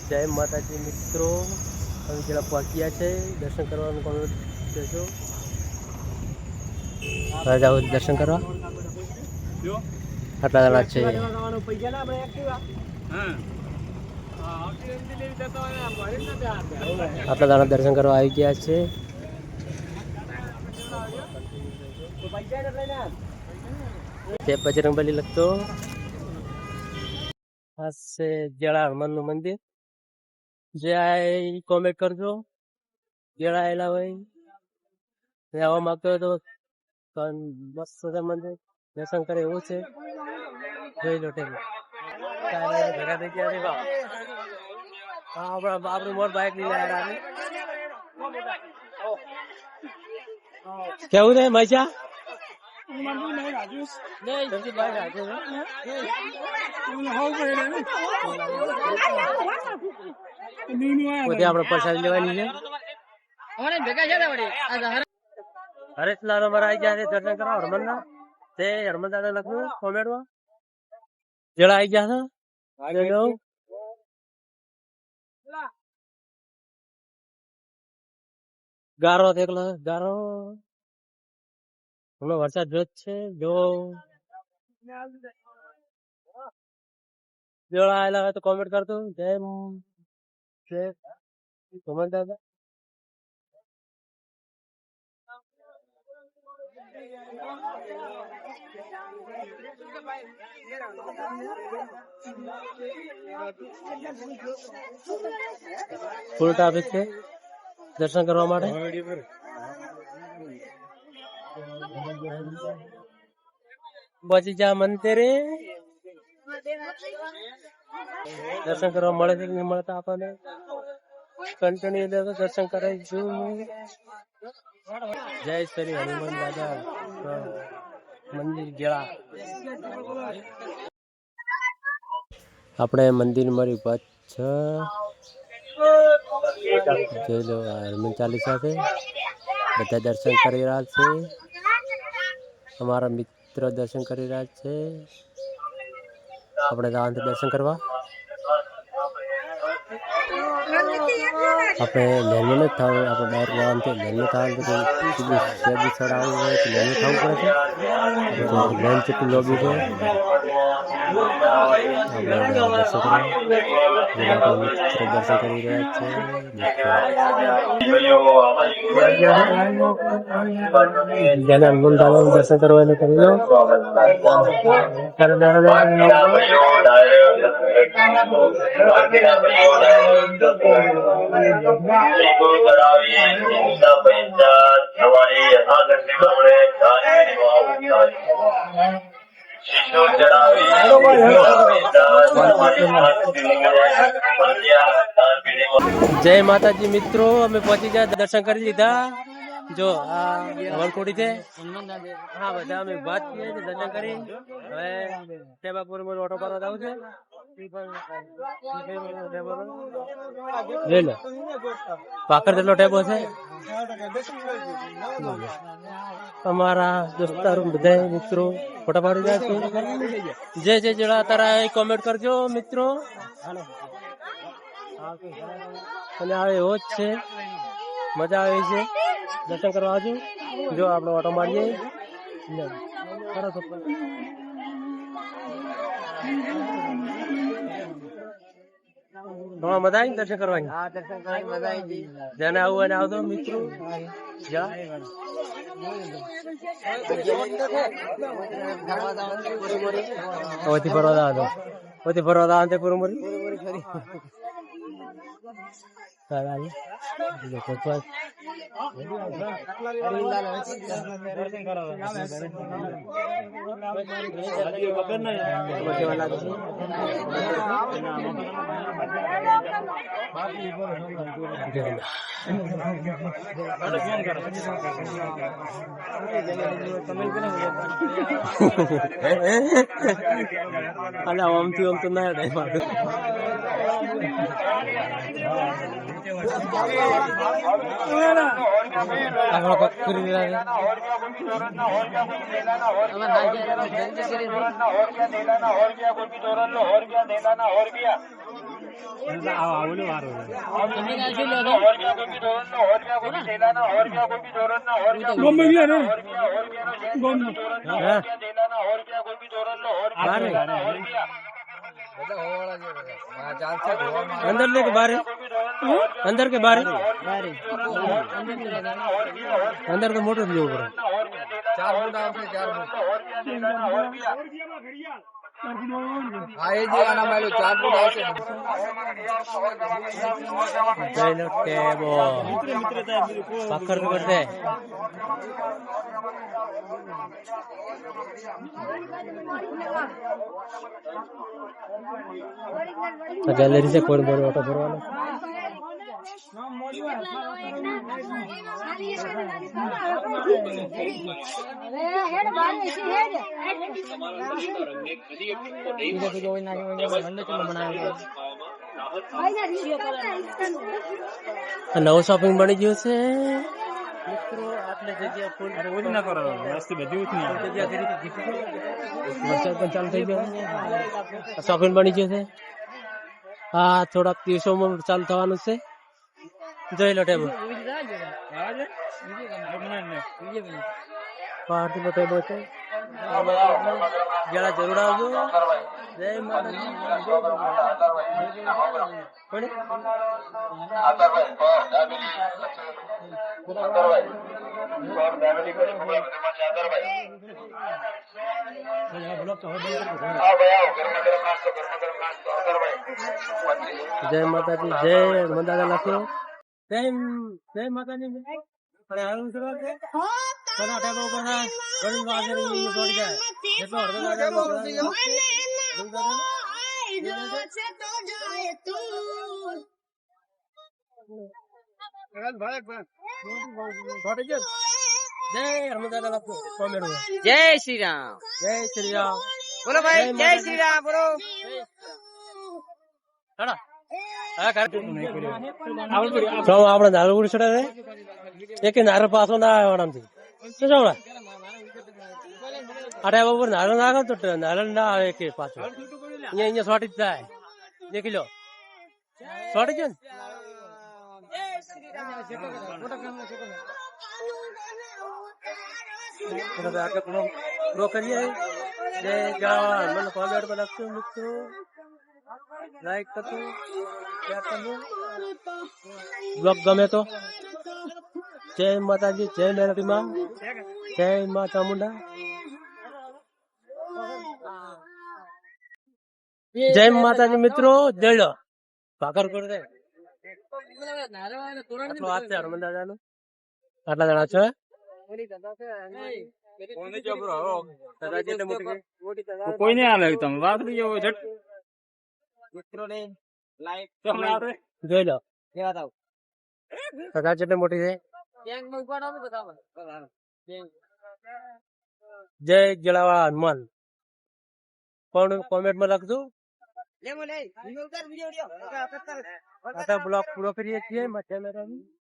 જય માતાજી મિત્રો, અમે જરા પહોંચ્યા છે દર્શન કરવાનું કોમેન્ટ કહેજો. જાઓ દર્શન કરવા. આટલા જણા છે. આટલા જણા દર્શન કરવા આવી ગયા છે. જય બજરંગબલી લખતો આ છે જળા હનુમાનનું મંદિર. જે આ કોમેન્ટ કરજો. જળા આવેલા હોય આવવા માંગતો હોય તો મસ્ત મંદિર દર્શન કરે એવું છે. જોઈ લો ટેમ ભેગા થઈ ગયા. આપણી મોર બાઇક લઈને આવ્યા. કેવું છે મજા? આપડે પ્રસાદ લેવાની છે. હરેશલાલ અમારા આવી ગયા છે દર્શન કરવા હરમંદા. તે હરમંદા લખ્યું કોમેન્ટમાં. જળા આવી ગયા છે. ગારો એકલો ગારો હમણાં વરસાદ રોજ છે. જો જળા આવેલા હોય તો કોમેન્ટ કરતો. જય કોમેન્ટ દાદા. ફૂલ ટ્રાફિક છે દર્શન કરવા માટે. પહોંચી જા મંદિરે. દર્શન કરવા મળે છે કે નહીં મળતા આપણને કન્ટિન્યુ દર્શન કરાવીશું. જય શ્રી હનુમાન દાદા મંદિર જળા. આપણે મંદિર મારી પાછળ જોઈ લો હનુમાન ચાલીસા છે. બધા દર્શન કરી રહ્યા છે. અમારા મિત્ર દર્શન કરી રહ્યા છે. આપણે જવાનું દર્શન કરવા. આપણે લેનનું નથી થવું. આપણે ડાયરેક્ટ જવાનું છે. લેનનું થવાનું ચડાવવું હોય તો લેનનું થવું પડે છે. લેન કેટલી લોબી છે. દર્શન કરી રહ્યા છે. જેને હનુમાન દર્શન કરવાનું કરી લો. જય માતાજી મિત્રો, અમે પહોંચી ગયા દર્શન કરી લીધા. જો આ વણકોડી છે. હા બધા અમે વાત કરીએ દર્શન કરી. હવે ટેબાપુર ઓટો કરવા જવું છે. પાકર જેટલો ટેબો છે. અમારા દોસ્તારો બધા મિત્રો ફોટા પાડી રહ્યા છે. જે જણા તારા કોમેન્ટ કરજો મિત્રો. અને આવે એવો જ છે. મજા આવે છે દર્શન કરવા આવજો. જો આપણે ઓટો મારીએ. મજા આવી દર્શન કરવાની. જેને આવું એને આવતો મિત્રો. ફરવા પૂરું મરી આમથી આમ તો ના अंदर ले के बाहर अंदर के बाहर अंदर तो मोटर भी ऊपर 4 फुट આવશે 4 ફૂટ હા એ જે આના માલો 4 ફૂટ આવશે જયલો ટેબો પકડ કરતે ગેલેરી से कोण बोल ऑटो भरवाना નવો શોપિંગ બની ગયું છે મિત્રો આટલે જગ્યા ફૂલ ઓલી ના કરો વસ્તી બધી ઉઠની જગ્યા કરી તો વરસાદ પણ ચાલુ થઈ ગયો શોપિંગ બની ગયું છે હા થોડાક દિવસોમાં ચાલુ થવાનું છે જોઈ લો ટેબલ પાર્ટી નો ટેબલ છે જરા જરૂર આવજો જય જય માતાજી જય હનુમાન લખ્યો જય જય માતાજી અને હારું શરૂઆત છે કોના ટેબલ ઉપર ના ઘણી વાર ની જોડી જાય જેટલો અડધો જય શ્રી રામ જય શ્રી રામ બોલો ભાઈ જય શ્રી રામ બોલો આપડે નારું ઉડી ચડે એક નારો પાછો ના આવે આમથી શું છે અરે બાબુ નારો નાખો તો નારો ના આવે કે પાછો અહીંયા સોટી જ થાય દેખી લો સોટી છે ને પ્રો કરીએ મને કોમેન્ટ પર લખજો મિત્રો લાઈક કરજો શેર કરજો બ્લોગ ગમે તો જય માતાજી જય મેરડી માં જય મા ચામુંડા જય માતાજી મિત્રો જય લો ભાકર કરી દે વાત છે હનુમાન દાદા નું આટલા જણા છે કોઈ નહીં આવે તમે વાત જોઈ લો કદાચ એટલે મોટી છે જય જલાવા હનુમાન કોણ કોમેન્ટ માં લખજો બ્લોગ પૂરો કરીએ છીએ